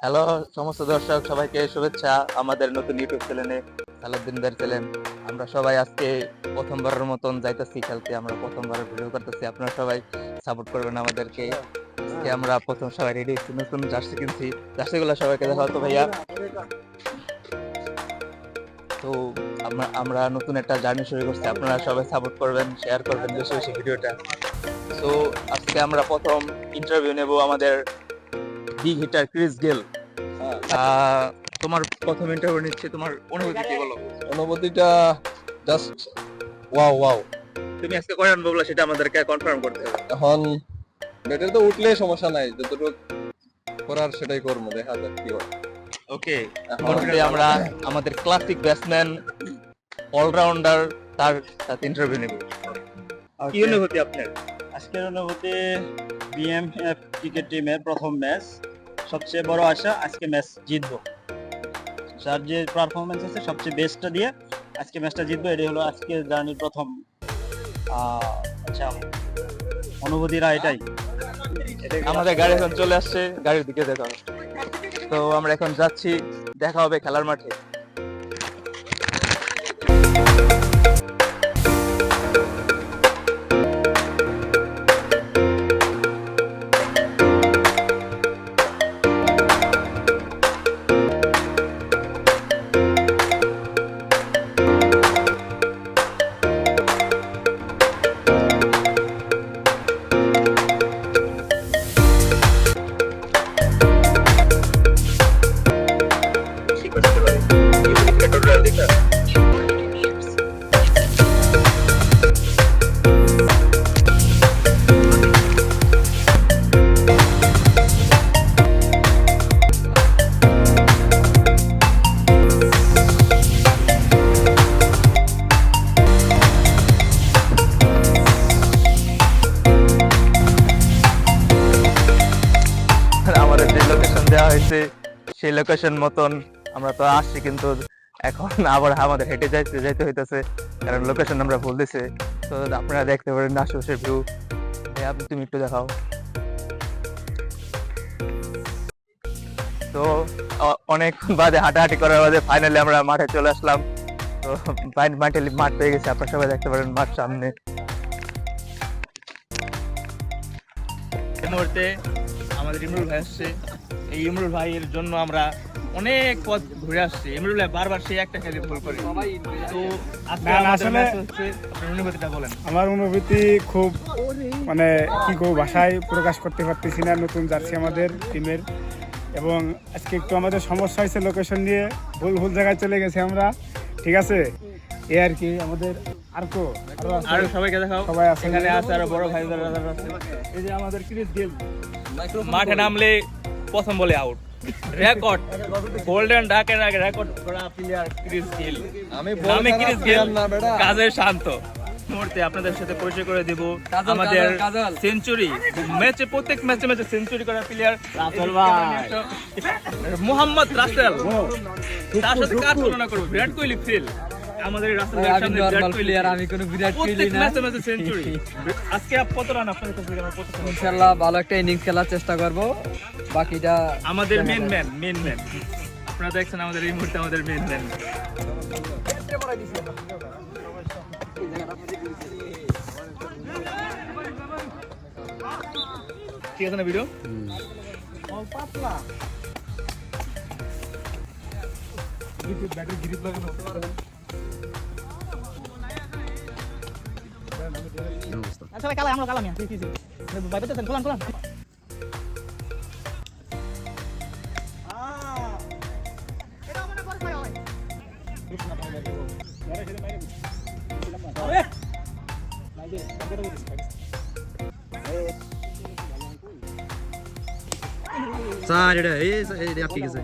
Hello সমস্ত দর্শক, সবাইকে শুভেচ্ছা আমাদের নতুন ইউটিউব চ্যানেলে সালাউদ্দিন ভাইয়ের চ্যানেল। আমরা সবাই আজকে প্রথমবারের মতন যাইতেছি খেলতে। আমরা প্রথমবার ভিডিও করতেছি, আপনারা সবাই সাপোর্ট করবেন আমাদেরকে। আজকে আমরা প্রথম সবাই রেডি হচ্ছি, নতুন জার্সি কিনছি। জার্সিগুলো সবাইকে দেখাও তো ভাইয়া। তো আমরা নতুন একটা জার্নি শুরু করছি, আপনারা সবাই সাপোর্ট করবেন, শেয়ার করবেন বেশি বেশি ভিডিওটা। তো আজকে আমরা প্রথম ইন্টারভিউ নেব আমাদের বিগ হিটার ক্রিস গেল। তোমার প্রথম ইন্টারভিউ নিচ্ছে, তোমার অনুভূতি কি বলো? অনুভূতিটা জাস্ট ওয়াও ওয়াও। তুমি আজকে কয় রান বললা সেটা আমাদেরকে কনফার্ম করতে হবে। এখন ব্যাটে তো উঠলে সমস্যা নাই, যতটুকু করার সেটাই করবো, দেখা যাক কি হয়। ওকে, এখন আমরা আমাদের ক্লাসিক ব্যাটসম্যান অলরাউন্ডার তার সাথে ইন্টারভিউ নেব। কি অনুভূতি আপনার? আজকের অনুভূতি, বিএমএফ ক্রিকেট টিমের প্রথম ম্যাচ, সবচেয়ে বড় আশা আজকে ম্যাচ জিতবো। যার যে পারফরমেন্স আছে সবচেয়ে বেস্টটা দিয়ে আজকে ম্যাচটা জিতবো, এটাই হলো আজকে জার্নির প্রথম আচ্ছা অনুভূতিরা এটাই। আমাদের গাড়ি এখন চলে আসছে, গাড়ির দিকে দেখা হবে। তো আমরা এখন যাচ্ছি, দেখা হবে খেলার মাঠে। আমাদের যে লোকেশন দেওয়া হয়েছে সেই লোকেশন মতন আমরা তো আসছি, কিন্তু এখন আবার আমাদের হেঁটে যাইতে হইতেছে, কারণ লোকেশন আমরা ভুল দিছে। তো আপনারা দেখতে পারেন আশেপাশের ভিউ। তুমি একটু দেখাও। তো অনেকক্ষণ বাদে হাঁটাহাঁটি করার বাদে ফাইনালি আমরা মাঠে চলে আসলাম। তো মাঠ পেয়ে গেছে, আপনারা সবাই দেখতে পারেন মাঠ সামনে। এই মুহূর্তে আমাদের ইমরুল ভাই আসছে। এই ইমরুল ভাইয়ের জন্য আমরা অনেক পথ ঘুরে আসছি। ইমরুল ভাই বারবার সেই একটা খেলে ভুল করে। তো আসলে আপনার অনুভূতিটা বলেন। আমার অনুভূতি খুব মানে কি করবো, ভাষায় প্রকাশ করতে পারতেছি না। নতুন জার্সি আমাদের টিমের, এবং আজকে একটু আমাদের সমস্যা হয়েছে লোকেশন নিয়ে, ভুল জায়গায় চলে গেছে আমরা। ঠিক আছে, এ আর কি। আমাদের আর সবাইকে দেখাও, সবাই আছে, এখানে আছে আরো বড় ভাই আছে। এই যে আমাদের ক্রিস গেল মাঠে নামলে প্রথম বলে আউট, রেকর্ড গোল্ডেন ডাকের আগে রেকর্ড করা প্লেয়ার ক্রিস গেল। আমি ক্রিস গেল কাজে শান্ত। মুহূর্তে আপনাদের সাথে পরিচয় করে দিব আমাদের সেঞ্চুরি ম্যাচে, প্রত্যেক ম্যাচে সেঞ্চুরি করা প্লেয়ার মোহাম্মদ রাসেল। তার সাথে কার তুলনা করব? বিরাট কোহলি ফিল। আমাদের রাসেলের সামনে বিরাট কোহলি আর আমি কোনো বিরাট কোহলি না। ম্যাচে সেঞ্চুরি। আজকে কত রান আপনাদের কাছে? ইনশাআল্লাহ ভালো একটা ইনিংস খেলার চেষ্টা করব। বাকিটা আমাদের মেন ম্যান আপনারা দেখছেন, আমাদের এই মুহূর্তে আমাদের মেন ম্যান। ঠিক আছে না ভিডিও? সবাই কালা, আমরা কালা মিয়া ভাই পেতেছেন, খোলান খোলান। স্যার এটা এই ঠিক আছে।